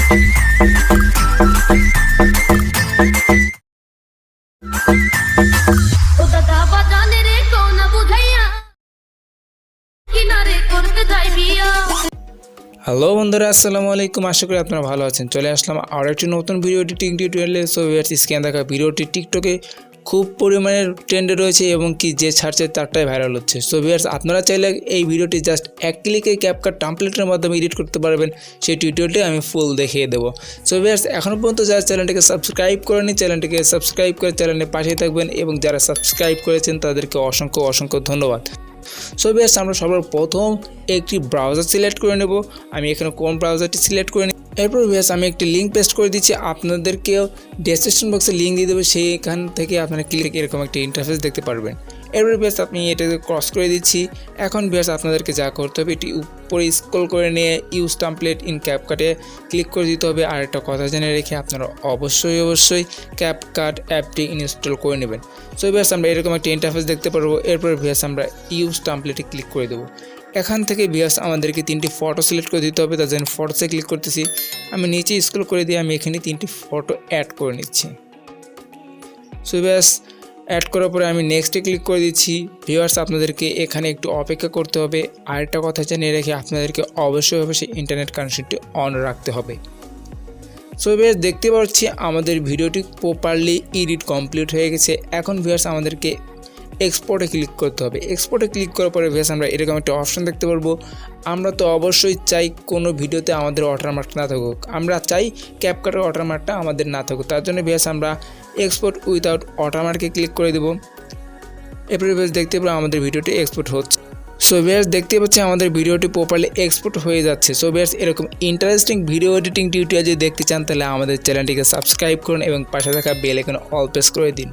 Hello বন্ধুরা, আসসালামু আলাইকুম। আশা করি আপনারা ভালো আছেন। চলে আসলাম আর একটি নতুন ভিডিও এডিটিং টিউটোরিয়ালে। সো ভিউয়ার্স, স্ক্রিনে দেখা ভিডিওটি টিকটকে খুব পরিমাণে ট্রেন্ডে রয়েছে এবং কি যে ছাড়ছে তারটাই ভাইরাল হচ্ছে। সো ভিউয়ার্স, আপনারা চাইলে এই ভিডিওটি জাস্ট এক ক্লিকে ক্যাপকাট টেমপ্লেটের মাধ্যমে এডিট করতে পারবেন। সেই টিউটোরিয়ালটি আমি ফুল দেখিয়ে দেবো। সো ভিউয়ার্স, এখনও পর্যন্ত যারা চ্যানেলটিকে সাবস্ক্রাইব করেনি, চ্যানেলটিকে সাবস্ক্রাইব করে চ্যানেলের পাশেই থাকবেন এবং যারা সাবস্ক্রাইব করেছেন তাদেরকে অসংখ্য অসংখ্য ধন্যবাদ। সো ভিউয়ার্স, আমরা সবার প্রথম একটি ব্রাউজার সিলেক্ট করে নেব। আমি এখানে কোন ব্রাউজারটি সিলেক্ট করে নিই। এরপর ভিউয়ার্স, আমি একটি লিঙ্ক পেস্ট করে দিচ্ছি। আপনাদেরকেও ডেসক্রিপশন বক্সে লিঙ্ক দিয়ে দেবো, সেইখান থেকে আপনারা ক্লিক এরকম একটি ইন্টারফেস দেখতে পারবেন। এরপর ভিউয়ার্স, আপনি এটাকে ক্রস করে দিচ্ছি। এখন ভিউয়ার্স, আপনাদেরকে যা করতে হবে, এটি উপরে স্ক্রল করে নিয়ে ইউজ টেমপ্লেট ইন ক্যাপকাটে ক্লিক করে দিতে হবে। আর একটা কথা জেনে রেখে আপনারা অবশ্যই ক্যাপকাট অ্যাপটি ইনস্টল করে নেবেন। সো ভিউয়ার্স, আমরা এরকম একটা ইন্টারফেস দেখতে পারবো। এরপর ভিউয়ার্স, আমরা ইউজ টেমপ্লেটে ক্লিক করে দেবো। এখান থেকে ভিউয়ার্স, আমাদেরকে তিনটি ফটো সিলেক্ট করে দিতে হবে। তার জন্য ফটোসে ক্লিক করতেছি। আমি নিচে স্ক্রল করে দিয়ে আমি এখানে তিনটি ফটো অ্যাড করে নিচ্ছি। সো ভিউয়ার্স, অ্যাড করার পরে আমি নেক্সটে ক্লিক করে দিচ্ছি। ভিউয়ার্স, আপনাদেরকে এখানে একটু অপেক্ষা করতে হবে। আরেকটা কথা জেনে রেখে আপনাদেরকে অবশ্যই ইন্টারনেট কানেকশনটি অন রাখতে হবে। সো ভিউয়ার্স, দেখতে পাচ্ছি আমাদের ভিডিওটি প্রপারলি এডিট কমপ্লিট হয়ে গেছে। এখন ভিউয়ার্স, আমাদেরকে এক্সপোর্টে ক্লিক করতে হবে। এক্সপোর্টে ক্লিক করার পরে ভিউয়ার্স, আমরা এরকম একটা অপশন দেখতে পারবো। আমরা তো অবশ্যই চাই কোনো ভিডিওতে আমাদের ওয়াটারমার্ক না থাকুক। আমরা চাই ক্যাপকাটের ওয়াটারমার্কটা আমাদের না থাকুক। তার জন্য ভিউয়ার্স, আমরা এক্সপোর্ট উইথাউট ওয়াটারমার্কে ক্লিক করে দেবো। এরপরে ভিউয়ার্স, দেখতে পাবো আমাদের ভিডিওটি এক্সপোর্ট হচ্ছে। সো ভিউয়ার্স, দেখতে পাচ্ছি আমাদের ভিডিওটি প্রপারলি এক্সপোর্ট হয়ে যাচ্ছে। সো ভিউয়ার্স, এরকম ইন্টারেস্টিং ভিডিও এডিটিং টিউটোরিয়াল যদি দেখতে চান তাহলে আমাদের চ্যানেলটিকে সাবস্ক্রাইব করুন এবং পাশে থাকা বেল আইকনে অল প্রেস করে দিন।